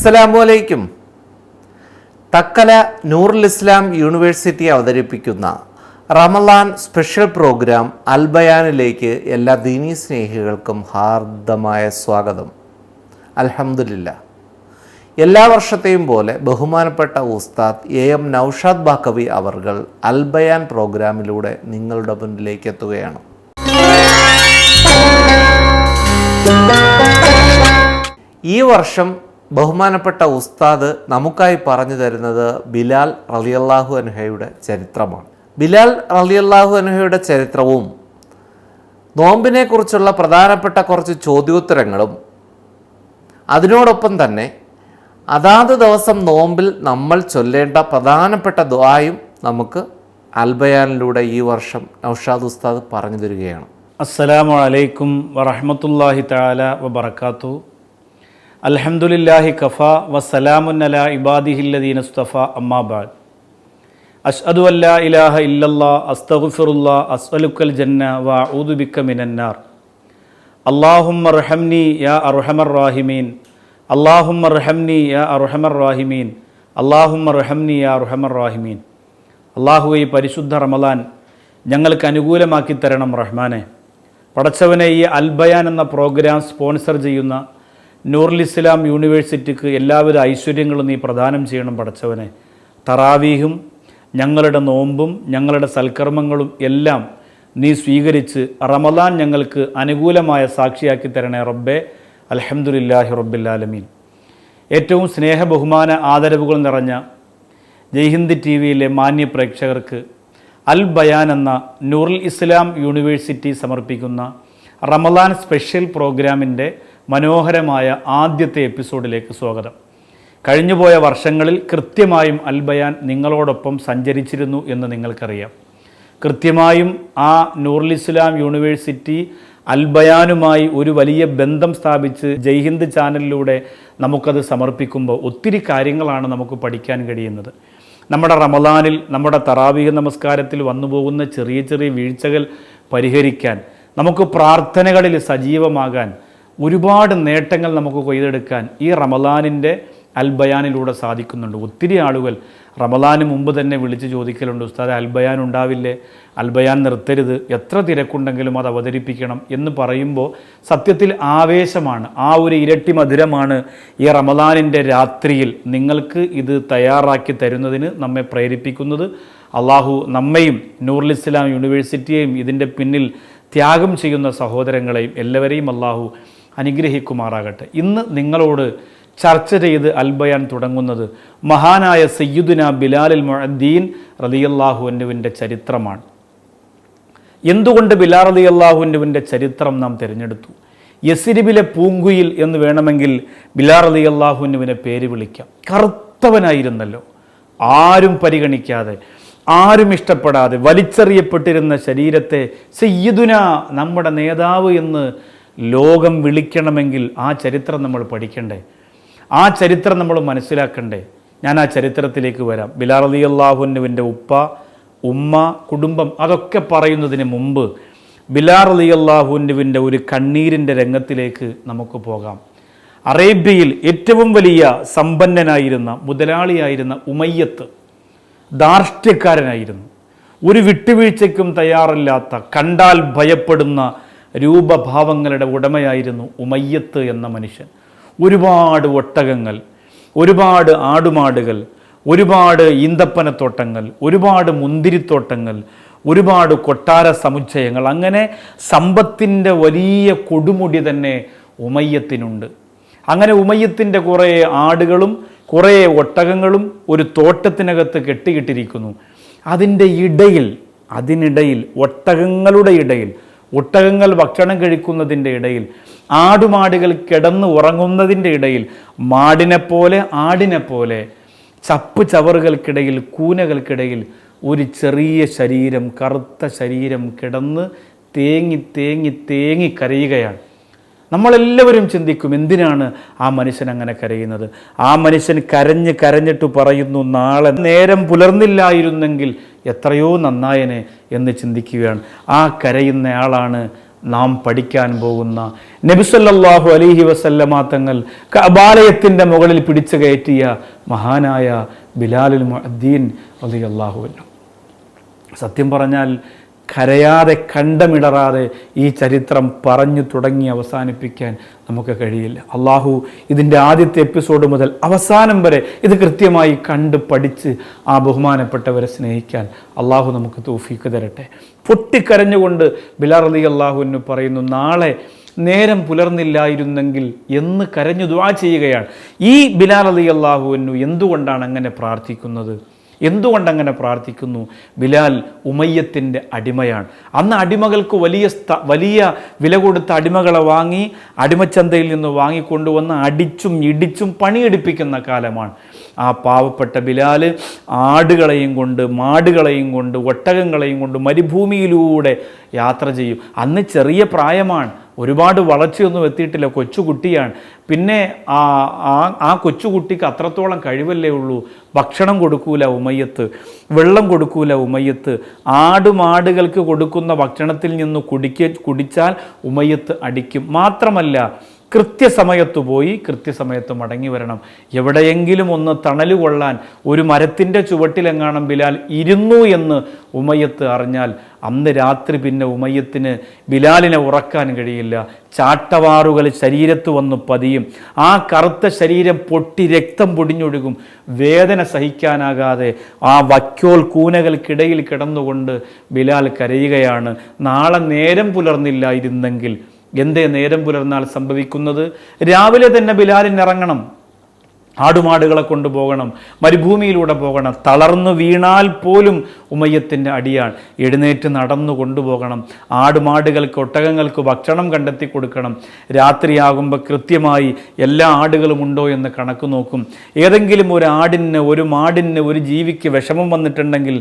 അസ്സലാമു തക്കല നൂറുൽ ഇസ്ലാം യൂണിവേഴ്സിറ്റി അവതരിപ്പിക്കുന്ന Ramadan special programme അൽബയാനിലേക്ക് എല്ലാ ദീനീ സ്നേഹികൾക്കും ഹാർദമായ സ്വാഗതം. അൽഹംദുലില്ലാ, എല്ലാ വർഷത്തെയും പോലെ ബഹുമാനപ്പെട്ട ഉസ്താദ് എം നൗഷാദ് ബാക്കവി അവർകൾ അൽബയാൻ പ്രോഗ്രാമിലൂടെ നിങ്ങളുടെ മുന്നിലേക്ക് എത്തുകയാണ്. ഈ വർഷം ബഹുമാനപ്പെട്ട ഉസ്താദ് നമുക്കായി പറഞ്ഞു തരുന്നത് ബിലാൽ റളിയല്ലാഹു അൻഹയുടെ ചരിത്രമാണ്. ബിലാൽ റളിയല്ലാഹു അൻഹയുടെ ചരിത്രവും നോമ്പിനെക്കുറിച്ചുള്ള പ്രധാനപ്പെട്ട കുറച്ച് ചോദ്യോത്തരങ്ങളും അതിനോടൊപ്പം തന്നെ അതാത് ദിവസം നോമ്പിൽ നമ്മൾ ചൊല്ലേണ്ട പ്രധാനപ്പെട്ട ദുആയും നമുക്ക് അൽബയാനിലൂടെ ഈ വർഷം നൗഷാദ് ഉസ്താദ് പറഞ്ഞു തരികയാണ്. അസ്സലാമു അലൈക്കും വറഹ്മത്തുള്ളാഹി തആല വബറകാതുഹു. അൽഹംദുലില്ലാഹി കഫാ വസ്സലാമുൻ അലാ ഇബാദിഹില്ലദീന ഇസ്തഫാ അമ്മാ ബഅദ്. അശ്ഹദു അല്ലാ ഇലാഹ ഇല്ലല്ലാഹ് അസ്തഗ്ഫിറുല്ലാഹ് അസ്അലുക്കൽ ജന്ന വഅഊദു ബിക മിനന്നാർ. അല്ലാഹുമ്മർഹംനി യാ അർഹമർ റഹീമീൻ. അല്ലാഹുമ്മർഹംനി യാ അർഹമർ റഹീമീൻ. അല്ലാഹുമ്മർഹംനി യാ അർഹമർ റഹീമീൻ. അല്ലാഹുവേ, പരിശുദ്ധ റമളാൻ ഞങ്ങൾക്ക് അനുകൂലമാക്കി തരണം റഹ്മാനെ. പടച്ചവനെ, ഈ അൽബയാൻ എന്ന പ്രോഗ്രാം സ്പോൺസർ ചെയ്യുന്ന നൂറുൽ ഇസ്ലാം യൂണിവേഴ്സിറ്റിക്ക് എല്ലാവിധ ഐശ്വര്യങ്ങളും നീ പ്രദാനം ചെയ്യണം പടച്ചവനെ. തറാവീഹും ഞങ്ങളുടെ നോമ്പും ഞങ്ങളുടെ സൽക്കർമ്മങ്ങളും എല്ലാം നീ സ്വീകരിച്ച് റമളാൻ ഞങ്ങൾക്ക് അനുകൂലമായ സാക്ഷിയാക്കി തരണേ റബ്ബേ. അൽഹംദുലില്ലാഹി റബ്ബിൽ ആലമീൻ. ഏറ്റവും സ്നേഹ ബഹുമാന ആദരവുകൾ നിറഞ്ഞ ജയ്ഹിന്ദ് ടി വിയിലെ മാന്യ പ്രേക്ഷകർക്ക് അൽ ബയാൻ എന്ന നൂറുൽ ഇസ്ലാം യൂണിവേഴ്സിറ്റി സമർപ്പിക്കുന്ന റമളാൻ സ്പെഷ്യൽ പ്രോഗ്രാമിൻ്റെ മനോഹരമായ ആദ്യത്തെ എപ്പിസോഡിലേക്ക് സ്വാഗതം. കഴിഞ്ഞുപോയ വർഷങ്ങളിൽ കൃത്യമായും അൽ ബയാൻ നിങ്ങളോടൊപ്പം സഞ്ചരിച്ചിരുന്നു എന്ന് നിങ്ങൾക്കറിയാം. കൃത്യമായും ആ നൂറുൽ ഇസ്ലാം യൂണിവേഴ്സിറ്റി അൽ ബയാനുമായി ഒരു വലിയ ബന്ധം സ്ഥാപിച്ച് ജയ്ഹിന്ദ് ചാനലിലൂടെ നമുക്കത് സമർപ്പിക്കുമ്പോൾ ഒത്തിരി കാര്യങ്ങളാണ് നമുക്ക് പഠിക്കാൻ കഴിയുന്നത്. നമ്മുടെ റമളാനിൽ നമ്മുടെ തറാവീഹ് നമസ്കാരത്തിൽ വന്നു പോകുന്ന ചെറിയ ചെറിയ വീഴ്ചകൾ പരിഹരിക്കാൻ, നമുക്ക് പ്രാർത്ഥനകളിൽ സജീവമാകാൻ, ഒരുപാട് നേട്ടങ്ങൾ നമുക്ക് കൊയ്തെടുക്കാൻ ഈ റമളാനിൻ്റെ അൽബയാനിലൂടെ സാധിക്കുന്നുണ്ട്. ഒത്തിരി ആളുകൾ റമളാന് മുമ്പ് തന്നെ വിളിച്ച് ചോദിക്കലുണ്ട്, ഉസ്താദ് അൽബയാൻ ഉണ്ടാവില്ലേ, അൽബയാൻ നിർത്തരുത്, എത്ര തിരക്കുണ്ടെങ്കിലും അത് അവതരിപ്പിക്കണം എന്ന് പറയുമ്പോൾ സത്യത്തിൽ ആവേശമാണ്, ആ ഒരു ഇരട്ടി മധുരമാണ് ഈ റമളാനിൻ്റെ രാത്രിയിൽ നിങ്ങൾക്ക് ഇത് തയ്യാറാക്കി തരുന്നതിന് നമ്മെ പ്രേരിപ്പിക്കുന്നത്. അള്ളാഹു നമ്മയും നൂറുൽ ഇസ്ലാം യൂണിവേഴ്സിറ്റിയെയും ഇതിൻ്റെ പിന്നിൽ ത്യാഗം ചെയ്യുന്ന സഹോദരങ്ങളെയും എല്ലാവരെയും അള്ളാഹു അനുഗ്രഹിക്കുമാറാകട്ടെ. ഇന്ന് നിങ്ങളോട് ചർച്ച ചെയ്ത് അൽബയാൻ തുടങ്ങുന്നത് മഹാനായ സയ്യിദുന ബിലാൽ മുഅദ്ദീൻ റളിയല്ലാഹു അൻഹുവിൻ്റെ ചരിത്രമാണ്. എന്തുകൊണ്ട് ബിലാൽ റളിയല്ലാഹു അൻഹുവിൻ്റെ ചരിത്രം നാം തിരഞ്ഞെടുത്തു? യസ്രിബിലെ പൂങ്കുയിൽ എന്ന് വേണമെങ്കിൽ ബിലാൽ റളിയല്ലാഹു അൻഹുവിനെ പേര് വിളിക്കാം. കറുത്തവനായിരുന്നല്ലോ, ആരും പരിഗണിക്കാതെ, ആരും ഇഷ്ടപ്പെടാതെ വലിച്ചെറിയപ്പെട്ടിരുന്ന ശരീരത്തെ സയ്യിദുന, നമ്മുടെ നേതാവ് എന്ന് ലോകം വിളിക്കണമെങ്കിൽ ആ ചരിത്രം നമ്മൾ പഠിക്കണ്ടേ, ആ ചരിത്രം നമ്മൾ മനസ്സിലാക്കണ്ടേ. ഞാൻ ആ ചരിത്രത്തിലേക്ക് വരാം. ബിലാൽ റളിയല്ലാഹു അൻഹുവിൻ്റെ ഉപ്പ, ഉമ്മ, കുടുംബം അതൊക്കെ പറയുന്നതിന് മുമ്പ് ബിലാൽ റളിയല്ലാഹു അൻഹുവിൻ്റെ ഒരു കണ്ണീരിൻ്റെ രംഗത്തിലേക്ക് നമുക്ക് പോകാം. അറേബ്യയിൽ ഏറ്റവും വലിയ സമ്പന്നനായിരുന്ന മുതലാളിയായിരുന്ന ഉമയ്യത്ത് ധാർഷ്ട്യക്കാരനായിരുന്നു. ഒരു വിട്ടുവീഴ്ചയ്ക്കും തയ്യാറില്ലാത്ത, കണ്ടാൽ ഭയപ്പെടുന്ന രൂപഭാവങ്ങളുടെ ഉടമയായിരുന്നു ഉമയ്യത്ത് എന്ന മനുഷ്യൻ. ഒരുപാട് ഒട്ടകങ്ങൾ, ഒരുപാട് ആടുമാടുകൾ, ഒരുപാട് ഈന്തപ്പനത്തോട്ടങ്ങൾ, ഒരുപാട് മുന്തിരിത്തോട്ടങ്ങൾ, ഒരുപാട് കൊട്ടാര സമുച്ചയങ്ങൾ, അങ്ങനെ സമ്പത്തിൻ്റെ വലിയ കൊടുമുടി തന്നെ ഉമയ്യത്തിനുണ്ട്. അങ്ങനെ ഉമയ്യത്തിൻ്റെ കുറേ ആടുകളും കുറേ ഒട്ടകങ്ങളും ഒരു തോട്ടത്തിനകത്ത് കെട്ടിയിട്ടിരിക്കുന്നു. അതിനിടയിൽ ഒട്ടകങ്ങളുടെ ഇടയിൽ, ഒട്ടകങ്ങൾ ഭക്ഷണം കഴിക്കുന്നതിൻ്റെ ഇടയിൽ, ആടുമാടുകൾ കിടന്ന് ഉറങ്ങുന്നതിൻ്റെ ഇടയിൽ, ആടിനെപ്പോലെ ചപ്പ് ചവറുകൾക്കിടയിൽ, കൂനകൾക്കിടയിൽ ഒരു ചെറിയ ശരീരം, കറുത്ത ശരീരം കിടന്ന് തേങ്ങി തേങ്ങി തേങ്ങി കരയുകയാണ്. നമ്മളെല്ലാവരും ചിന്തിക്കും, എന്തിനാണ് ആ മനുഷ്യൻ അങ്ങനെ കരയുന്നത്? ആ മനുഷ്യൻ കരഞ്ഞിട്ട് പറയുന്നു, നാളെ നേരം പുലർന്നില്ലായിരുന്നെങ്കിൽ എത്രയോ നന്നായനെ എന്ന് ചിന്തിക്കുകയാണ്. ആ കരയുന്നയാളാണ് നാം പഠിക്കാൻ പോകുന്ന നബി സല്ലല്ലാഹു അലൈഹി വസല്ലമ തങ്ങൾ കഅബാലയത്തിൻ്റെ മുകളിൽ പിടിച്ചു കയറ്റിയ മഹാനായ ബിലാലുൽ മുഅദ്ദീൻ റളിയല്ലാഹു അൻഹു. സത്യം പറഞ്ഞാൽ കരയാതെ കണ്ടമിടറാതെ ഈ ചരിത്രം പറഞ്ഞു തുടങ്ങി അവസാനിപ്പിക്കാൻ നമുക്ക് കഴിയില്ല. അള്ളാഹു ഇതിൻ്റെ ആദ്യത്തെ എപ്പിസോഡ് മുതൽ അവസാനം വരെ ഇത് കൃത്യമായി കണ്ട് പഠിച്ച് ആ ബഹുമാനപ്പെട്ടവരെ സ്നേഹിക്കാൻ അള്ളാഹു നമുക്ക് തൗഫീക്ക് തരട്ടെ. പൊട്ടിക്കരഞ്ഞുകൊണ്ട് ബിലാൽ റളിയല്ലാഹു അൻഹു പറയുന്നു, നാളെ നേരം പുലർന്നില്ലായിരുന്നെങ്കിൽ എന്ന് കരഞ്ഞു ദുആ ചെയ്യുകയാണ്. ഈ ബിലാൽ റളിയല്ലാഹു അൻഹു എന്തുകൊണ്ടാണ് അങ്ങനെ പ്രാർത്ഥിക്കുന്നത്? എന്തുകൊണ്ടങ്ങനെ പ്രാർത്ഥിക്കുന്നു? ബിലാൽ ഉമയ്യത്തിൻ്റെ അടിമയാണ്. അന്ന് അടിമകൾക്ക് വലിയ വില കൊടുത്ത അടിമകളെ വാങ്ങി അടിമച്ചന്തയിൽ നിന്ന് വാങ്ങിക്കൊണ്ടുവന്ന് അടിച്ചും ഇടിച്ചും പണിയെടുപ്പിക്കുന്ന കാലമാണ്. ആ പാവപ്പെട്ട ബിലാൽ ആടുകളെയും കൊണ്ട് മാടുകളെയും കൊണ്ട് ഒട്ടകങ്ങളെയും കൊണ്ട് മരുഭൂമിയിലൂടെ യാത്ര ചെയ്യും. അന്ന് ചെറിയ പ്രായമാണ്, ഒരുപാട് വളർച്ചയൊന്നും എത്തിയിട്ടില്ല, കൊച്ചുകുട്ടിയാണ്. പിന്നെ ആ കൊച്ചുകുട്ടിക്ക് അത്രത്തോളം കഴിവല്ലേ ഉള്ളൂ. ഭക്ഷണം കൊടുക്കൂല ഉമയ്യത്ത്, വെള്ളം കൊടുക്കൂല ഉമയ്യത്ത്. ആടുമാടുകൾക്ക് കൊടുക്കുന്ന ഭക്ഷണത്തിൽ നിന്ന് കുടിച്ചാൽ ഉമയ്യത്ത് അടിക്കും. മാത്രമല്ല കൃത്യസമയത്ത് പോയി കൃത്യസമയത്ത് മടങ്ങി വരണം. എവിടെയെങ്കിലും ഒന്ന് തണല് കൊള്ളാൻ ഒരു മരത്തിൻ്റെ ചുവട്ടിലെങ്ങാണം ബിലാൽ ഇരുന്നു എന്ന് ഉമയ്യത്ത് അറിഞ്ഞാൽ അന്ന് രാത്രി പിന്നെ ഉമയ്യത്തിന് ബിലാലിനെ ഉറക്കാൻ കഴിയില്ല. ചാട്ടവാറുകൾ ശരീരത്ത് വന്ന് പതിയും. ആ കറുത്ത ശരീരം പൊട്ടി രക്തം പൊടിഞ്ഞൊഴുകും. വേദന സഹിക്കാനാകാതെ ആ വക്കോൽ കൂനകൾക്കിടയിൽ കിടന്നുകൊണ്ട് ബിലാൽ കരയുകയാണ്. നാളെ നേരം പുലർന്നില്ലായിരുന്നെങ്കിൽ. എന്തേ നേരം പുലർന്നാൽ സംഭവിക്കുന്നത്? രാവിലെ തന്നെ ബിലാലിന് ഇറങ്ങണം, ആടുമാടുകളെ കൊണ്ടുപോകണം, മരുഭൂമിയിലൂടെ പോകണം. തളർന്നു വീണാൽ പോലും ഉമയ്യത്തിൻ്റെ അടിയാണ്. എഴുന്നേറ്റ് നടന്നു കൊണ്ടുപോകണം. ആടുമാടുകൾക്ക് ഒട്ടകങ്ങൾക്ക് ഭക്ഷണം കണ്ടെത്തി കൊടുക്കണം. രാത്രിയാകുമ്പോൾ കൃത്യമായി എല്ലാ ആടുകളും ഉണ്ടോ എന്ന് കണക്ക് നോക്കും. ഏതെങ്കിലും ഒരു ആടിന്, ഒരു മാടിന്, ഒരു ജീവിക്ക് വിഷമം വന്നിട്ടുണ്ടെങ്കിൽ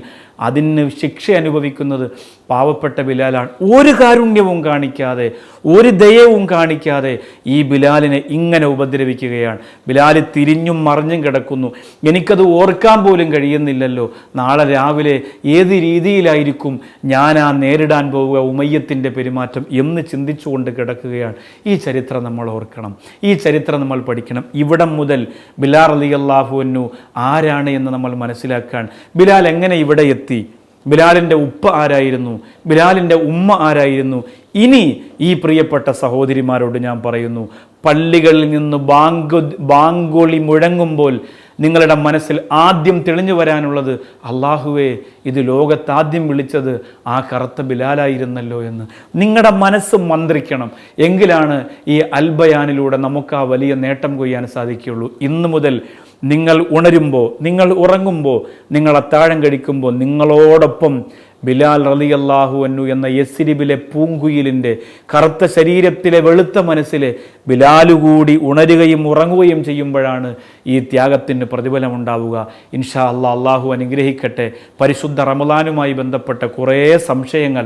അതിന് ശിക്ഷ അനുഭവിക്കുന്നത് പാവപ്പെട്ട ബിലാലാണ്. ഒരു കാരുണ്യവും കാണിക്കാതെ, ഒരു ദയവും കാണിക്കാതെ ഈ ബിലാലിനെ ഇങ്ങനെ ഉപദ്രവിക്കുകയാണ്. ബിലാൽ തിരിഞ്ഞും മറിഞ്ഞും കിടക്കുന്നു. എനിക്കത് ഓർക്കാൻ പോലും കഴിയുന്നില്ലല്ലോ. നാളെ രാവിലെ ഏത് രീതിയിലായിരിക്കും ഞാൻ നേരിടാൻ പോവുക ഉമയ്യത്തിൻ്റെ പെരുമാറ്റം എന്ന് ചിന്തിച്ചുകൊണ്ട് കിടക്കുകയാണ്. ഈ ചരിത്രം നമ്മൾ ഓർക്കണം, ഈ ചരിത്രം നമ്മൾ പഠിക്കണം. ഇവിടം മുതൽ ബിലാൽ റളിയല്ലാഹു അൻഹു ആരാണ് എന്ന് നമ്മൾ മനസ്സിലാക്കാൻ. ബിലാൽ എങ്ങനെ ഇവിടെ എത്തി? ബിലാലിൻ്റെ ഉപ്പ ആരായിരുന്നു? ബിലാലിൻ്റെ ഉമ്മ ആരായിരുന്നു? ഇനി ഈ പ്രിയപ്പെട്ട സഹോദരിമാരോട് ഞാൻ പറയുന്നു, പള്ളികളിൽ നിന്ന് ബാങ്കൊളി മുഴങ്ങുമ്പോൾ നിങ്ങളുടെ മനസ്സിൽ ആദ്യം തെളിഞ്ഞു വരാനുള്ളത്, അള്ളാഹുവേ, ഇത് ലോകത്താദ്യം വിളിച്ചത് ആ കറുത്ത ബിലാലായിരുന്നല്ലോ എന്ന് നിങ്ങളുടെ മനസ്സ് മന്ത്രിക്കണം. എങ്കിലാണ് ഈ അൽബയാനിലൂടെ നമുക്ക് ആ വലിയ നേട്ടം കൊയ്യാൻ സാധിക്കുകയുള്ളൂ. ഇന്നു മുതൽ നിങ്ങൾ ഉണരുമ്പോൾ, നിങ്ങൾ ഉറങ്ങുമ്പോൾ, നിങ്ങൾ അത്താഴം കഴിക്കുമ്പോൾ നിങ്ങളോടൊപ്പം ബിലാൽ റളിയല്ലാഹു അൻഹു എന്ന യസ്രിബിലെ പൂങ്കുയിലിൻ്റെ കറുത്ത ശരീരത്തിലെ വെളുത്ത മനസ്സിലെ ബിലാലുകൂടി ഉണരുകയും ഉറങ്ങുകയും ചെയ്യുമ്പോഴാണ് ഈ ത്യാഗത്തിന് പ്രതിഫലമുണ്ടാവുക. ഇൻഷാ അല്ലാഹ്, അള്ളാഹു അനുഗ്രഹിക്കട്ടെ. പരിശുദ്ധ റമളാനുമായി ബന്ധപ്പെട്ട കുറേ സംശയങ്ങൾ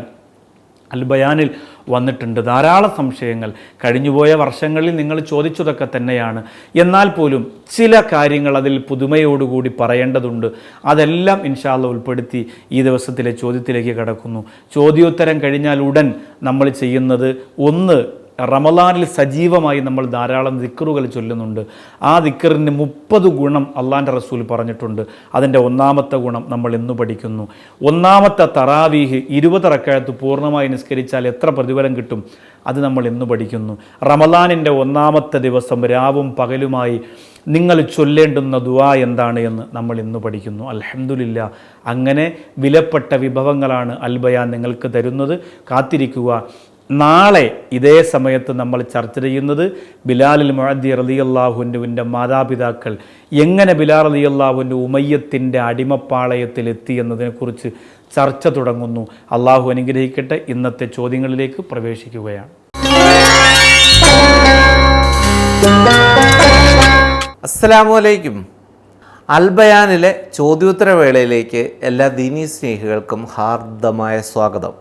അൽബയാനിൽ വന്നിട്ടുണ്ട്, ധാരാളം സംശയങ്ങൾ. കഴിഞ്ഞുപോയ വർഷങ്ങളിൽ നിങ്ങൾ ചോദിച്ചതൊക്കെ തന്നെയാണ്. എന്നാൽ പോലും ചില കാര്യങ്ങൾ അതിൽ പുതുമയോടുകൂടി പറയേണ്ടതുണ്ട്. അതെല്ലാം ഇൻഷാ അല്ലാഹ് ഉൾപ്പെടുത്തി ഈ ദിവസത്തിലെ ചോദ്യത്തിലേക്ക് കടക്കുന്നു. ചോദ്യോത്തരം കഴിഞ്ഞാൽ ഉടൻ നമ്മൾ ചെയ്യുന്നത്, ഒന്ന്, റമളാനിൽ സജീവമായി നമ്മൾ ധാരാളം ദിക്റുകൾ ചൊല്ലുന്നുണ്ട്. ആ ദിക്റിന് 30 ഗുണം അള്ളാൻ്റെ റസൂൽ പറഞ്ഞിട്ടുണ്ട്. അതിൻ്റെ ഒന്നാമത്തെ ഗുണം നമ്മൾ ഇന്ന് പഠിക്കുന്നു. ഒന്നാമത്തെ തറാവീഹ് 20 റക്അത്ത് പൂർണ്ണമായി നിസ്കരിച്ചാൽ എത്ര പ്രതിഫലം കിട്ടും? അത് നമ്മൾ ഇന്ന് പഠിക്കുന്നു. റമളാനിൻ്റെ ഒന്നാമത്തെ ദിവസം രാവും പകലുമായി നിങ്ങൾ ചൊല്ലേണ്ടുന്ന ദുആ എന്താണ് എന്ന് നമ്മൾ ഇന്ന് പഠിക്കുന്നു. അൽഹംദുലില്ലാ, അങ്ങനെ വിലപ്പെട്ട വിഭവങ്ങളാണ് അൽബയാൻ നിങ്ങൾക്ക് തരുന്നത്. കാത്തിരിക്കുക. നാളെ ഇതേ സമയത്ത് നമ്മൾ ചർച്ച ചെയ്യുന്നത് ബിലാലുൽ മുഅദ്ദി റളിയല്ലാഹു അൻഹുവിൻ്റെ മാതാപിതാക്കൾ എങ്ങനെ ബിലാൽ റളിയല്ലാഹു അൻഹു ഉമയ്യത്തിൻ്റെ അടിമപ്പാളയത്തിൽ എത്തി എന്നതിനെക്കുറിച്ച് ചർച്ച തുടങ്ങുന്നു. അള്ളാഹു അനുഗ്രഹിക്കട്ടെ. ഇന്നത്തെ ചോദ്യങ്ങളിലേക്ക് പ്രവേശിക്കുകയാണ്. അസ്സലാമു അലൈക്കും. അൽബയാനിലെ ചോദ്യോത്തര വേളയിലേക്ക് എല്ലാ ദീനീ സ്നേഹികൾക്കും ഹാർദമായ സ്വാഗതം.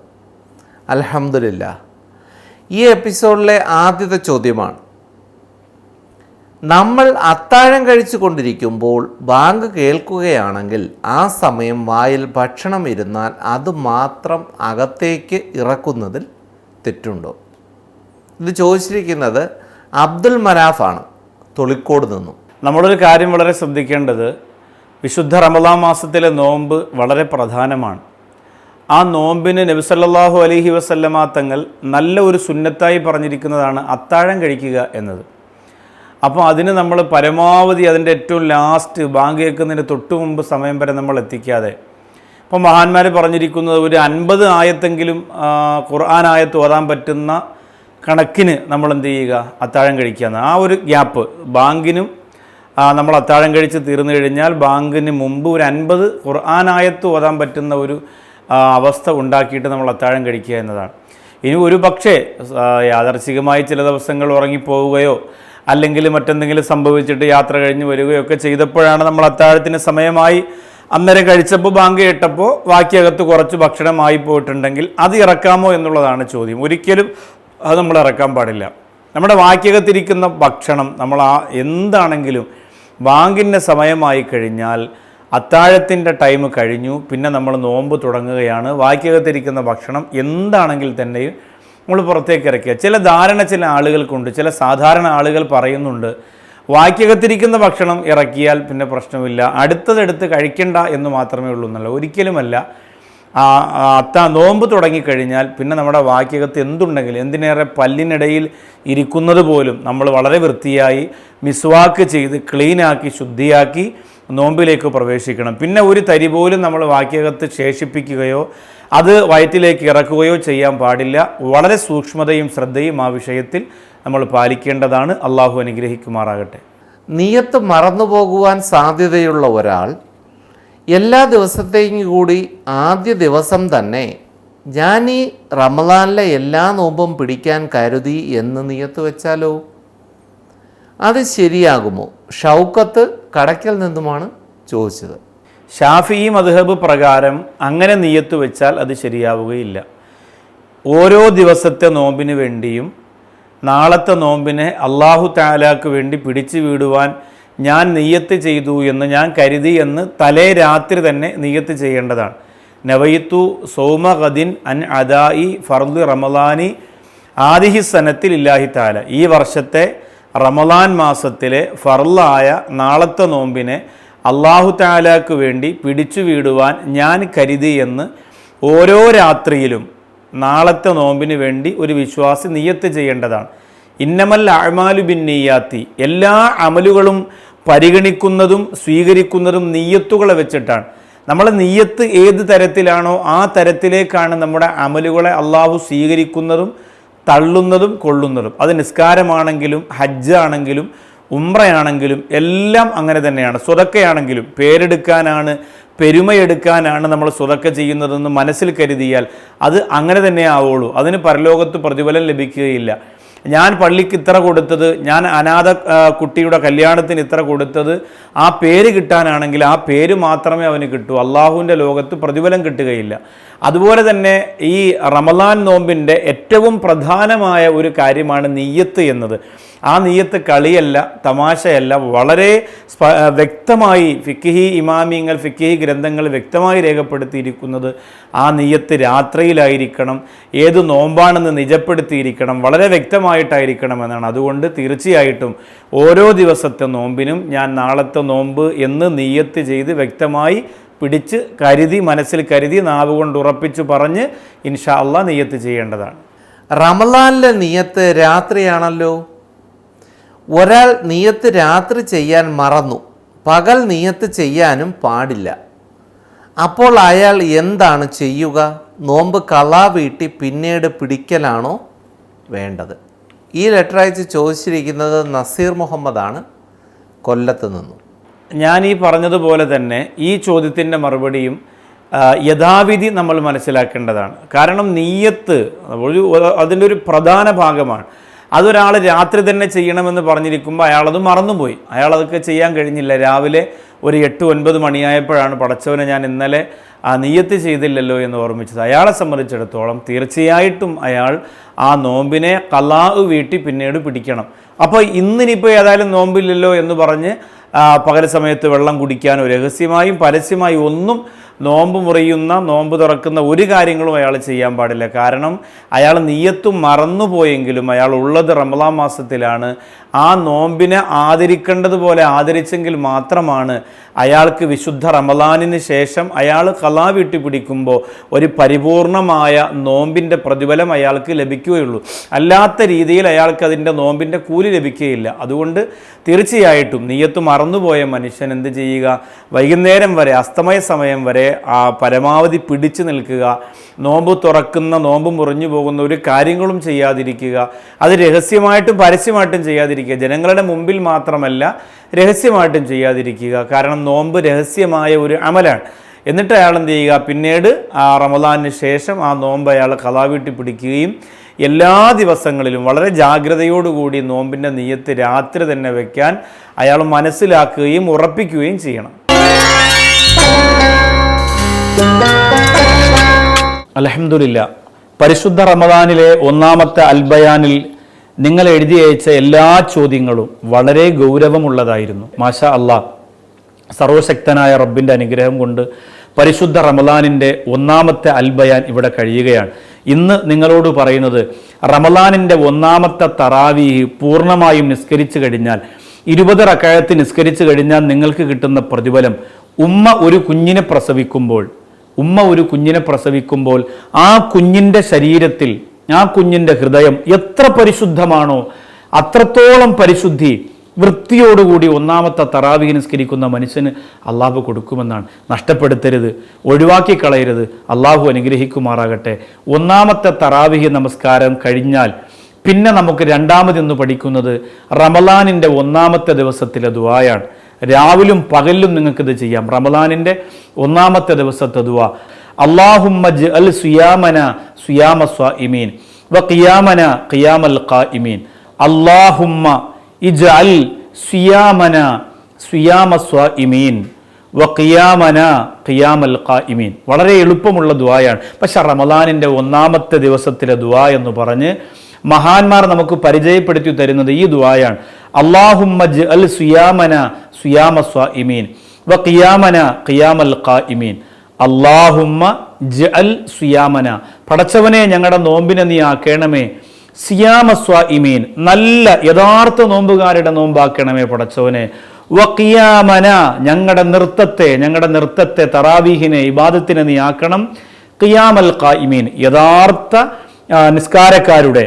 അൽഹംദുലില്ലാ, ഈ എപ്പിസോഡിലെ ആദ്യത്തെ ചോദ്യമാണ്. നമ്മൾ അത്താഴം കഴിച്ചു കൊണ്ടിരിക്കുമ്പോൾ ബാങ്ക് കേൾക്കുകയാണെങ്കിൽ ആ സമയം വായിൽ ഭക്ഷണം ഇരുന്നാൽ അത് മാത്രം അകത്തേക്ക് ഇറക്കുന്നതിൽ തെറ്റുണ്ടോ? ഇത് ചോദിച്ചിരിക്കുന്നത് അബ്ദുൽ മനാഫാണ്, തൊളിക്കോട് നിന്നും. നമ്മളൊരു കാര്യം വളരെ ശ്രദ്ധിക്കേണ്ടത്, വിശുദ്ധ റമദാൻ മാസത്തിലെ നോമ്പ് വളരെ പ്രധാനമാണ്. ആ നോമ്പിന് നബി സല്ലല്ലാഹു അലൈഹി വസല്ലമ തങ്ങൾ നല്ല ഒരു സുന്നത്തായി പറഞ്ഞിരിക്കുന്നതാണ് അത്താഴം കഴിക്കുക എന്നത്. അപ്പോൾ അതിന് നമ്മൾ പരമാവധി അതിൻ്റെ ഏറ്റവും ലാസ്റ്റ് ബാങ്ക് കേൾക്കുന്നതിന് തൊട്ട് മുമ്പ് സമയം വരെ നമ്മൾ എത്തിക്കാതെ, ഇപ്പോൾ മഹാന്മാർ പറഞ്ഞിരിക്കുന്നത് ഒരു 50 ആയത്തെങ്കിലും ഖുർആൻ ആയത്ത് ഓതാൻ പറ്റുന്ന കണക്കിന് നമ്മൾ എന്ത് ചെയ്യുക, അത്താഴം കഴിക്കുക എന്ന്. ആ ഒരു ഗ്യാപ്പ് ബാങ്കിനും നമ്മൾ അത്താഴം കഴിച്ച് തീർന്നു കഴിഞ്ഞാൽ ബാങ്കിന് മുമ്പ് ഒരു 50 ഖുർആൻ ആയത്ത് ഓതാൻ പറ്റുന്ന ഒരു അവസ്ഥ ഉണ്ടാക്കിയിട്ട് നമ്മൾ അത്താഴം കഴിക്കുക എന്നതാണ്. ഇനി ഒരു പക്ഷേ യാദർച്ഛികമായി ചില ദിവസങ്ങൾ ഉറങ്ങിപ്പോവുകയോ അല്ലെങ്കിൽ മറ്റെന്തെങ്കിലും സംഭവിച്ചിട്ട് യാത്ര കഴിഞ്ഞ് വരികയൊക്കെ ചെയ്തപ്പോഴാണ് നമ്മൾ അത്താഴത്തിന് സമയമായി അന്നേരം കഴിച്ചപ്പോൾ ബാങ്ക് കേട്ടപ്പോൾ ബാക്കിയകത്ത് കുറച്ച് ഭക്ഷണമായി പോയിട്ടുണ്ടെങ്കിൽ അത് ഇറക്കാമോ എന്നുള്ളതാണ് ചോദ്യം. ഒരിക്കലും അത് നമ്മൾ ഇറക്കാൻ പാടില്ല. നമ്മുടെ വാക്യകത്തിരിക്കുന്ന ഭക്ഷണം നമ്മൾ എന്താണെങ്കിലും ബാങ്കിൻ്റെ സമയമായി കഴിഞ്ഞാൽ അത്താഴത്തിൻ്റെ ടൈം കഴിഞ്ഞു, പിന്നെ നമ്മൾ നോമ്പ് തുടങ്ങുകയാണ്. വാക്യകത്തിരിക്കുന്ന ഭക്ഷണം എന്താണെങ്കിൽ തന്നെയും നമ്മൾ പുറത്തേക്ക് ഇറക്കുക. ചില ആളുകൾക്കുണ്ട്, ചില സാധാരണ ആളുകൾ പറയുന്നുണ്ട് വാക്യകത്തിരിക്കുന്ന ഭക്ഷണം ഇറക്കിയാൽ പിന്നെ പ്രശ്നമില്ല, അടുത്തതെടുത്ത് കഴിക്കണ്ട എന്ന് മാത്രമേ ഉള്ളൂ എന്നല്ല. ഒരിക്കലുമല്ല. നോമ്പ് തുടങ്ങിക്കഴിഞ്ഞാൽ പിന്നെ നമ്മുടെ വാക്യകത്ത് എന്തുണ്ടെങ്കിലും, എന്തിനേറെ പല്ലിനിടയിൽ ഇരിക്കുന്നത് പോലും നമ്മൾ വളരെ വൃത്തിയായി മിസ്വാക്ക് ചെയ്ത് ക്ലീനാക്കി ശുദ്ധിയാക്കി നോമ്പിലേക്ക് പ്രവേശിക്കണം. പിന്നെ ഒരു തരി പോലും നമ്മൾ വാക്യകത്ത് ശേഷിപ്പിക്കുകയോ അത് വയറ്റിലേക്ക് ഇറക്കുകയോ ചെയ്യാൻ പാടില്ല. വളരെ സൂക്ഷ്മതയും ശ്രദ്ധയും ആ വിഷയത്തിൽ നമ്മൾ പാലിക്കേണ്ടതാണ്. അള്ളാഹു അനുഗ്രഹിക്കുമാറാകട്ടെ. നിയത്ത് മറന്നുപോകുവാൻ സാധ്യതയുള്ള ഒരാൾ എല്ലാ ദിവസത്തെയും കൂടി ആദ്യ ദിവസം തന്നെ ഞാൻ ഈ റമദാനിലെ എല്ലാ നോമ്പും പിടിക്കാൻ കരുതി എന്ന് നിയത്ത് വെച്ചാലോ, അത് ശരിയാകുമോ? ഷൗക്കത്ത് കടയ്ക്കൽ നിന്നുമാണ് ചോദിച്ചത്. ഷാഫിഈ മദ്ഹബ് പ്രകാരം അങ്ങനെ നിയത്ത് വെച്ചാൽ അത് ശരിയാവുകയില്ല. ഓരോ ദിവസത്തെ നോമ്പിന് വേണ്ടിയും നാളത്തെ നോമ്പിനെ അള്ളാഹു തആലാക്ക് വേണ്ടി പിടിച്ചു വീടുവാൻ ഞാൻ നിയ്യത്ത് ചെയ്തു എന്ന്, ഞാൻ കരുതി എന്ന് തലേ രാത്രി തന്നെ നിയ്യത്ത് ചെയ്യേണ്ടതാണ്. നവയിത്തു സൗമ ഗദിൻ അൻ അദായി ഫർദ് റമളാനി ആദിഹി സനത്തിൽ ഇല്ലാഹി തആല, ഈ വർഷത്തെ റമളാൻ മാസത്തിലെ ഫർളായ നാളത്തെ നോമ്പിനെ അള്ളാഹു തആലാക്ക് വേണ്ടി പിടിച്ചു വീടുവാൻ ഞാൻ കരുതി എന്ന് ഓരോ രാത്രിയിലും നാളത്തെ നോമ്പിന് വേണ്ടി ഒരു വിശ്വാസി നിയ്യത്ത് ചെയ്യേണ്ടതാണ്. ഇന്നമൽ അഅ്മാലു ബിന്നിയ്യാത്തി, എല്ലാ അമലുകളും പരിഗണിക്കുന്നതും സ്വീകരിക്കുന്നതും നിയ്യത്തുകളെ വെച്ചിട്ടാണ്. നമ്മളെ നിയ്യത്ത് ഏത് തരത്തിലാണോ ആ തരത്തിലേക്കാണ് നമ്മുടെ അമലുകളെ അള്ളാഹു സ്വീകരിക്കുന്നതും തള്ളുന്നതും കൊള്ളുന്നതും. അത് നിസ്കാരമാണെങ്കിലും ഹജ്ജ് ആണെങ്കിലും ഉംറയാണെങ്കിലും എല്ലാം അങ്ങനെ തന്നെയാണ്. സ്വതക്കയാണെങ്കിലും പേരെടുക്കാനാണ്, പെരുമയെടുക്കാനാണ് നമ്മൾ സ്വതക്ക ചെയ്യുന്നതെന്ന് മനസ്സിൽ കരുതിയാൽ അത് അങ്ങനെ തന്നെ ആവുള്ളൂ. അതിന് പരലോകത്ത് പ്രതിഫലം ലഭിക്കുകയില്ല. ഞാൻ പള്ളിക്ക് ഇത്ര കൊടുത്തത്, ഞാൻ അനാഥ കുട്ടിയുടെ കല്യാണത്തിന് ഇത്ര കൊടുത്തത് ആ പേര് കിട്ടാനാണെങ്കിൽ ആ പേര് മാത്രമേ അവന് കിട്ടൂ, അള്ളാഹുവിൻ്റെ ലോകത്ത് പ്രതിഫലം കിട്ടുകയില്ല. അതുപോലെ തന്നെ ഈ റമളാൻ നോമ്പിൻ്റെ ഏറ്റവും പ്രധാനമായ ഒരു കാര്യമാണ് നിയ്യത്ത് എന്നത്. ആ നിയ്യത്ത് കളിയല്ല, തമാശയല്ല. വളരെ വ്യക്തമായി ഫിഖ്ഹി ഇമാമിങ്ങൾ, ഫിഖ്ഹി ഗ്രന്ഥങ്ങൾ വ്യക്തമായി രേഖപ്പെടുത്തിയിരിക്കുന്നത് ആ നിയ്യത്ത് രാത്രിയിലായിരിക്കണം, ഏത് നോമ്പാണെന്ന് നിജപ്പെടുത്തിയിരിക്കണം, വളരെ വ്യക്തമായിട്ടായിരിക്കണം എന്നാണ്. അതുകൊണ്ട് തീർച്ചയായിട്ടും ഓരോ ദിവസത്തെ നോമ്പിനും ഞാൻ നാളത്തെ നോമ്പ് എന്ന് നിയ്യത്ത് ചെയ്ത് വ്യക്തമായി പിടിച്ച് കരുതി, മനസ്സിൽ കരുതി, നാവ് കൊണ്ട് ഉറപ്പിച്ച് പറഞ്ഞ് ഇൻഷാ അള്ളാഹ് നിയ്യത്ത് ചെയ്യേണ്ടതാണ്. റമളാനിലെ നിയ്യത്ത് രാത്രിയാണല്ലോ. ഒരാൾ നിയ്യത്ത് രാത്രി ചെയ്യാൻ മറന്നു, പകൽ നിയ്യത്ത് ചെയ്യാനും പാടില്ല. അപ്പോൾ അയാൾ എന്താണ് ചെയ്യുക? നോമ്പ് കളാ വീട്ടി പിന്നീട് പിടിക്കലാണോ വേണ്ടത്? ഈ ലെറ്റർ അയച്ച് ചോദിച്ചിരിക്കുന്നത് നസീർ മുഹമ്മദാണ്, കൊല്ലത്ത് നിന്നും. ഞാൻ ഈ പറഞ്ഞതുപോലെ തന്നെ ഈ ചോദ്യത്തിൻ്റെ മറുപടിയും യഥാവിധി നമ്മൾ മനസ്സിലാക്കേണ്ടതാണ്. കാരണം നിയ്യത്ത് അതിൻ്റെ ഒരു പ്രധാന ഭാഗമാണ്. അതൊരാൾ രാത്രി തന്നെ ചെയ്യണമെന്ന് പറഞ്ഞിരിക്കുമ്പോൾ അയാളത് മറന്നുപോയി, അയാളതൊക്കെ ചെയ്യാൻ കഴിഞ്ഞില്ല. രാവിലെ ഒരു 8-9 മണിയായപ്പോഴാണ് പടച്ചവനെ ഞാൻ ഇന്നലെ നിയ്യത്ത് ചെയ്തില്ലല്ലോ എന്ന് ഓർമ്മിച്ചത്. അയാളെ സംബന്ധിച്ചിടത്തോളം തീർച്ചയായിട്ടും അയാൾ ആ നോമ്പിനെ ഖലാ വീട്ടി പിന്നീട് പിടിക്കണം. അപ്പോൾ ഇന്നിനിപ്പോൾ ഏതായാലും നോമ്പില്ലല്ലോ എന്ന് പറഞ്ഞ് പകൽ സമയത്ത് വെള്ളം കുടിക്കാനോ രഹസ്യമായും പരസ്യമായും ഒന്നും നോമ്പ് മുറിയുന്ന, നോമ്പ് തുറക്കുന്ന ഒരു കാര്യങ്ങളും അയാൾ ചെയ്യാൻ പാടില്ല. കാരണം അയാൾ നിയ്യത്തും മറന്നുപോയെങ്കിലും അയാൾ ഉള്ളത് റമളാൻ മാസത്തിലാണ്. ആ നോമ്പിനെ ആദരിക്കേണ്ടതുപോലെ ആദരിച്ചെങ്കിൽ മാത്രമാണ് അയാൾക്ക് വിശുദ്ധ റമളാനിന് ശേഷം അയാൾ ഖളാ വീട്ടി പിടിക്കുമ്പോൾ ഒരു പരിപൂർണമായ നോമ്പിൻ്റെ പ്രതിഫലം അയാൾക്ക് ലഭിക്കുകയുള്ളൂ. അല്ലാത്ത രീതിയിൽ അയാൾക്ക് അതിൻ്റെ നോമ്പിൻ്റെ കൂലി ലഭിക്കുകയില്ല. അതുകൊണ്ട് തീർച്ചയായിട്ടും നിയ്യത്ത് മറന്നുപോയ മനുഷ്യൻ എന്ത് ചെയ്യുക, വൈകുന്നേരം വരെ, അസ്തമയ സമയം വരെ പരമാവധി പിടിച്ചു നിൽക്കുക. നോമ്പ് തുറക്കുന്ന, നോമ്പ് മുറിഞ്ഞു പോകുന്ന ഒരു കാര്യങ്ങളും ചെയ്യാതിരിക്കുക. അത് രഹസ്യമായിട്ടും പരസ്യമായിട്ടും ചെയ്യാതിരിക്കുക. ജനങ്ങളുടെ മുമ്പിൽ മാത്രമല്ല, രഹസ്യമായിട്ടും ചെയ്യാതിരിക്കുക. കാരണം നോമ്പ് രഹസ്യമായ ഒരു അമലാണ്. എന്നിട്ട് അയാൾ എന്ത് ചെയ്യുക, പിന്നീട് ആ റമളാനിന് ശേഷം ആ നോമ്പ് അയാൾ ഖളാ വീട്ടി പിടിക്കുകയും എല്ലാ ദിവസങ്ങളിലും വളരെ ജാഗ്രതയോടുകൂടി നോമ്പിൻ്റെ നിയ്യത്ത് രാത്രി തന്നെ വെക്കാൻ അയാൾ മനസ്സിലാക്കുകയും ഉറപ്പിക്കുകയും ചെയ്യണം. അൽഹംദുലില്ലാ, പരിശുദ്ധ റമളാനിലെ ഒന്നാമത്തെ അൽബയാനിൽ നിങ്ങൾ എഴുതി അയച്ച എല്ലാ ചോദ്യങ്ങളും വളരെ ഗൗരവമുള്ളതായിരുന്നു. മാഷാ അല്ലാ, സർവശക്തനായ റബ്ബിൻ്റെ അനുഗ്രഹം കൊണ്ട് പരിശുദ്ധ റമളാനിൻ്റെ ഒന്നാമത്തെ അൽബയാൻ ഇവിടെ കഴിയുകയാണ്. ഇന്ന് നിങ്ങളോട് പറയുന്നത്, റമളാനിൻ്റെ ഒന്നാമത്തെ തറാവീഹ് പൂർണ്ണമായും നിസ്കരിച്ചു കഴിഞ്ഞാൽ, 20 റക്അത്ത് നിസ്കരിച്ചു കഴിഞ്ഞാൽ നിങ്ങൾക്ക് കിട്ടുന്ന പ്രതിഫലം, ഉമ്മ ഒരു കുഞ്ഞിനെ പ്രസവിക്കുമ്പോൾ ആ കുഞ്ഞിൻ്റെ ശരീരത്തിൽ, ആ കുഞ്ഞിൻ്റെ ഹൃദയം എത്ര പരിശുദ്ധമാണോ അത്രത്തോളം പരിശുദ്ധി വൃത്തിയോടുകൂടി ഒന്നാമത്തെ തറാവീഹ് നിസ്കരിക്കുന്ന മനുഷ്യന് അള്ളാഹു കൊടുക്കുമെന്നാണ്. നഷ്ടപ്പെടുത്തരുത്, ഒഴിവാക്കി കളയരുത്. അള്ളാഹു അനുഗ്രഹിക്കുമാറാകട്ടെ. ഒന്നാമത്തെ തറാവീഹ് നമസ്കാരം കഴിഞ്ഞാൽ പിന്നെ നമുക്ക് രണ്ടാമതെന്ന് പഠിക്കുന്നത് റമളാനിൻ്റെ ഒന്നാമത്തെ ദിവസത്തിലെ ദുആയാണ്. രാവിലും പകലിലും നിങ്ങൾക്കിത് ചെയ്യാം. റമളാനിൻ്റെ ഒന്നാമത്തെ ദിവസത്തെ ദുആ, അല്ലാഹുമ്മ ജ്അൽ സിയാമന സിയാമ സ്വാഇമീൻ വ ഖിയാമന ഖിയാമൽ ഖായിമീൻ. അല്ലാഹുമ്മ ഇജ്അൽ സിയാമന സിയാമ സ്വാഇമീൻ വ ഖിയാമന ഖിയാമൽ ഖായിമീൻ. വളരെ എളുപ്പമുള്ള ദുആയാണ്. പക്ഷെ റമളാനിൻ്റെ ഒന്നാമത്തെ ദിവസത്തിലെ ദുആ എന്ന് പറഞ്ഞ് മഹാന്മാർ നമുക്ക് പരിചയപ്പെടുത്തി തരുന്നത് ഈ ദുആയാണ്. അല്ലാഹുമ്മ ജ്അൽ സിയാമന സിയാമ സ്വാഇമീൻ വ ഖിയാമന ഖിയാമൽ ഖായിമീൻ. അല്ലാഹുമ്മ ജ്അൽ സിയാമന, പടച്ചവനെ ഞങ്ങളുടെ നോമ്പിനെ നീ ആക്കണമേ, സിയാമ സ്വാഇമീൻ, നല്ല യഥാർത്ഥ നോമ്പുകാരുടെ നോമ്പാക്കണമേ പടച്ചവനെ, വ ഖിയാമന, ഞങ്ങളുടെ നൃത്തത്തെ തറാവീഹിനെ, ഇബാദത്തിനെ നീ ആക്കണം, ഖിയാമൽ ഖായിമീൻ, യഥാർത്ഥ നിസ്കാരക്കാരുടെ,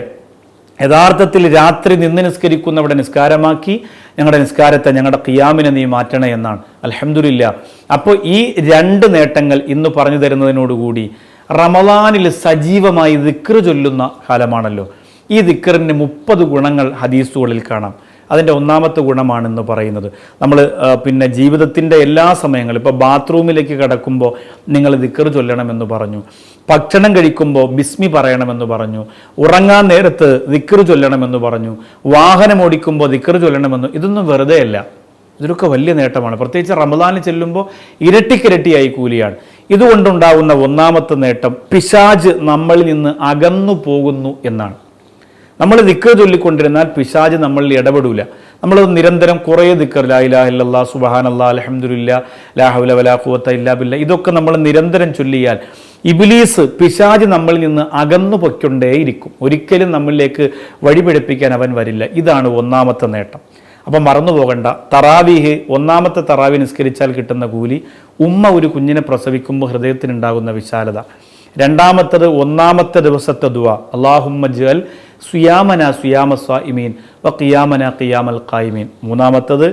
യഥാർത്ഥത്തിൽ രാത്രി നിന്ന് നിസ്കരിക്കുന്നവരുടെ നിസ്കാരമാക്കി ഞങ്ങളുടെ നിസ്കാരത്തെ, ഞങ്ങളുടെ ഖിയാമിനെ നീ മാറ്റണേ എന്നാണ്. അൽഹംദുലില്ലാ. അപ്പോൾ ഈ രണ്ട് നേട്ടങ്ങൾ ഇന്ന് പറഞ്ഞു തരുന്നതിനോടുകൂടി റമളാനിൽ സജീവമായി ദിക്ർ ചൊല്ലുന്ന കാലമാണല്ലോ. ഈ ദിക്റിന് 30 ഗുണങ്ങൾ ഹദീസുകളിൽ കാണാം. അതിൻ്റെ ഒന്നാമത്തെ ഗുണമാണെന്ന് പറയുന്നത്, നമ്മൾ പിന്നെ ജീവിതത്തിൻ്റെ എല്ലാ സമയങ്ങളും, ഇപ്പോൾ ബാത്റൂമിലേക്ക് കിടക്കുമ്പോൾ നിങ്ങൾ ദിക്ർ ചൊല്ലണമെന്ന് പറഞ്ഞു, ഭക്ഷണം കഴിക്കുമ്പോൾ ബിസ്മി പറയണമെന്ന് പറഞ്ഞു, ഉറങ്ങാൻ നേരത്ത് ദിക്ർ ചൊല്ലണമെന്ന് പറഞ്ഞു, വാഹനം ഓടിക്കുമ്പോൾ ദിക്ർ ചൊല്ലണമെന്ന്. ഇതൊന്നും വെറുതെ അല്ല, ഇതൊക്കെ വലിയ നേട്ടമാണ്. പ്രത്യേകിച്ച് റമളാനിൽ ചെല്ലുമ്പോൾ ഇരട്ടിക്കിരട്ടിയായി കൂലിയാണ്. ഇതുകൊണ്ടുണ്ടാകുന്ന ഒന്നാമത്തെ നേട്ടം, പിശാച് നമ്മളിൽ നിന്ന് അകന്നു പോകുന്നു എന്നാണ്. നമ്മൾ ദിക്ർ ചൊല്ലിക്കൊണ്ടിരുന്നാൽ പിശാച് നമ്മളിൽ ഇടപെടില്ല. നമ്മൾ നിരന്തരം കുറേ ദിക്ർ, ലാ ഇലാഹ ഇല്ലല്ലാഹ് സുബ്ഹാനല്ലാഹ് അൽഹംദുലില്ലാഹ് ലാ ഹൗല വലാ ഖുവത ഇല്ലാ ബില്ലാഹ്, ഇതൊക്കെ നമ്മൾ നിരന്തരം ചൊല്ലിയാൽ ഇബ്ലീസ്, പിശാച് നമ്മളിൽ നിന്ന് അകന്നു പൊയ്ക്കൊണ്ടേയിരിക്കും. ഒരിക്കലും നമ്മളിലേക്ക് വഴിപിഴപ്പിക്കാൻ അവൻ വരില്ല. ഇതാണ് ഒന്നാമത്തെ നേട്ടം. അപ്പം മറന്നു പോകണ്ട, തറാവീഹ്, ഒന്നാമത്തെ തറാവീഹ് നിസ്കരിച്ചാൽ കിട്ടുന്ന കൂലി, ഉമ്മ ഒരു കുഞ്ഞിനെ പ്രസവിക്കുമ്പോൾ ഹൃദയത്തിനുണ്ടാകുന്ന വിശാലത. രണ്ടാമത്തത് ഒന്നാമത്തെ ദിവസത്തെ ദുആ, അല്ലാഹുമ്മ ജ്അൽ സിയാമന സിയാമ സ്വാഇമീൻ വ ഖിയാമന ഖിയാമൽ ഖായിമീൻ. മൂന്നാമത്തത്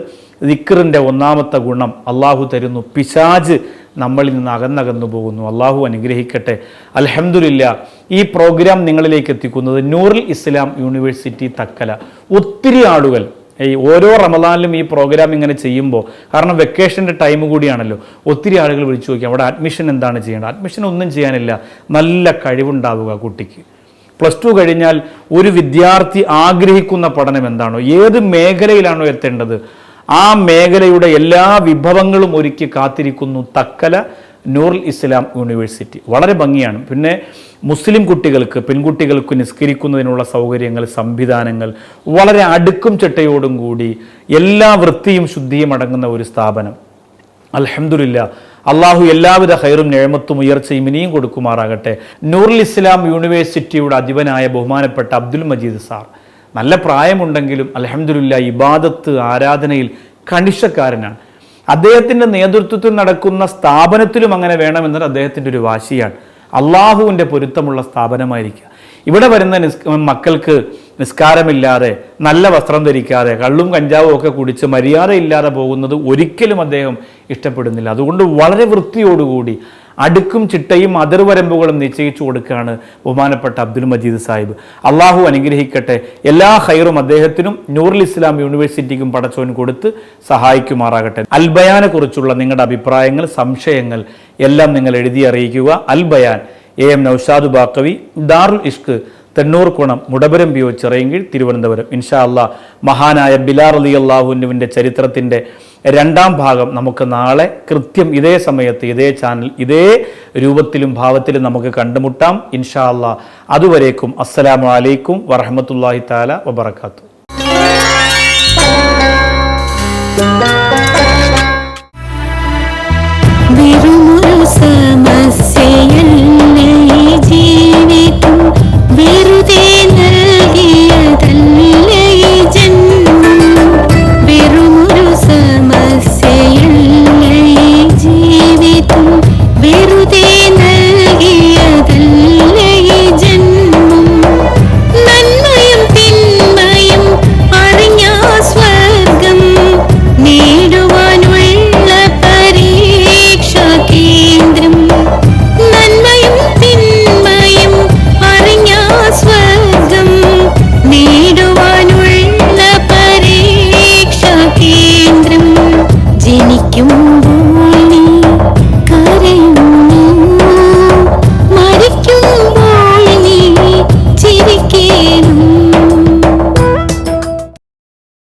ദിക്റിൻ്റെ ഒന്നാമത്തെ ഗുണം, അള്ളാഹു തരുന്നു, പിശാച് നമ്മളിൽ നിന്ന് അകന്നകന്നു പോകുന്നു. അള്ളാഹു അനുഗ്രഹിക്കട്ടെ. അൽഹംദുലില്ലാ. ഈ പ്രോഗ്രാം നിങ്ങളിലേക്ക് എത്തിക്കുന്നത് നൂറുൽ ഇസ്ലാം യൂണിവേഴ്സിറ്റി തക്കല. ഒത്തിരി ആളുകൾ ഈ ഓരോ റമളാനിലും ഈ പ്രോഗ്രാം ഇങ്ങനെ ചെയ്യുമ്പോൾ, കാരണം വെക്കേഷൻ്റെ ടൈം കൂടിയാണല്ലോ, ഒത്തിരി ആളുകൾ വിളിച്ചു നോക്കി അവിടെ അഡ്മിഷൻ എന്താണ് ചെയ്യേണ്ടത്. അഡ്മിഷൻ ഒന്നും ചെയ്യാനില്ല, നല്ല കഴിവുണ്ടാവുക കുട്ടിക്ക്. +2 കഴിഞ്ഞാൽ ഒരു വിദ്യാർത്ഥി ആഗ്രഹിക്കുന്ന പഠനം എന്താണോ, ഏത് മേഖലയിലാണോ എത്തേണ്ടത്, ആ മേഖലയുടെ എല്ലാ വിഭവങ്ങളും ഒരുക്കി കാത്തിരിക്കുന്നു തക്കല നൂറുൽ ഇസ്ലാം യൂണിവേഴ്സിറ്റി. വളരെ ഭംഗിയാണ്. പിന്നെ മുസ്ലിം കുട്ടികൾക്ക്, പെൺകുട്ടികൾക്ക് നിസ്കരിക്കുന്നതിനുള്ള സൗകര്യങ്ങൾ, സംവിധാനങ്ങൾ, വളരെ അടുക്കും ചിട്ടയോടും കൂടി എല്ലാ വൃത്തിയും ശുദ്ധിയും അടങ്ങുന്ന ഒരു സ്ഥാപനം. അൽഹംദുലില്ലാ, അള്ളാഹു എല്ലാവിധ ഖൈറും നിഅമത്തും ഉയർച്ചയും ഇനിയും കൊടുക്കുമാറാകട്ടെ. നൂറുൽ ഇസ്ലാം യൂണിവേഴ്സിറ്റിയുടെ അധിപനായ ബഹുമാനപ്പെട്ട അബ്ദുൽ മജീദ് സാർ നല്ല പ്രായമുണ്ടെങ്കിലും അൽഹംദുലില്ലാ ഇബാദത്ത് ആരാധനയിൽ കണിശക്കാരനാണ്. അദ്ദേഹത്തിൻ്റെ നേതൃത്വത്തിൽ നടക്കുന്ന സ്ഥാപനത്തിലും അങ്ങനെ വേണമെന്നത് അദ്ദേഹത്തിൻ്റെ ഒരു വാശിയാണ്. അള്ളാഹുവിൻ്റെ പൊരുത്തമുള്ള സ്ഥാപനമായിരിക്കുക. ഇവിടെ വരുന്ന മക്കൾക്ക് നിസ്കാരമില്ലാതെ, നല്ല വസ്ത്രം ധരിക്കാതെ, കള്ളും കഞ്ചാവും ഒക്കെ കുടിച്ച് മര്യാദയില്ലാതെ പോകുന്നത് ഒരിക്കലും അദ്ദേഹം ഇഷ്ടപ്പെടുന്നില്ല. അതുകൊണ്ട് വളരെ വൃത്തിയോടുകൂടി അടുക്കും ചിട്ടയും അതിർവരമ്പുകളും നിശ്ചയിച്ചു കൊടുക്കുകയാണ് ബഹുമാനപ്പെട്ട അബ്ദുൽ മജീദ് സാഹിബ്. അള്ളാഹു അനുഗ്രഹിക്കട്ടെ. എല്ലാ ഖൈറും അദ്ദേഹത്തിനും നൂറുൽ ഇസ്ലാം യൂണിവേഴ്സിറ്റിക്കും പടച്ചോൻ കൊടുത്ത് സഹായിക്കുമാറാകട്ടെ. അൽബയാനെ കുറിച്ചുള്ള നിങ്ങളുടെ അഭിപ്രായങ്ങൾ, സംശയങ്ങൾ എല്ലാം നിങ്ങൾ എഴുതി അറിയിക്കുക. Albayan, AM Naushad Baqavi, Darul Ishq, Thennoorkonam, Mudapuram PO, Chirayinkeezhu, Thiruvananthapuram. ഇൻഷാ അല്ലാഹ് മഹാനായ ബിലാൽ റളിയല്ലാഹു അൻഹുവിൻ്റെ ചരിത്രത്തിൻ്റെ 2ാം ഭാഗം നമുക്ക് നാളെ കൃത്യം ഇതേ സമയത്ത് ഇതേ ചാനൽ ഇതേ രൂപത്തിലും ഭാവത്തിലും നമുക്ക് കണ്ടുമുട്ടാം ഇൻഷാ അല്ലാഹ്. അതുവരേക്കും അസ്സലാമു അലൈക്കും വറഹ്മത്തുള്ളാഹി തആല വബറകാതുഹു. മരിക്കുമ്പോൾ നീ ചിരിക്കേണം.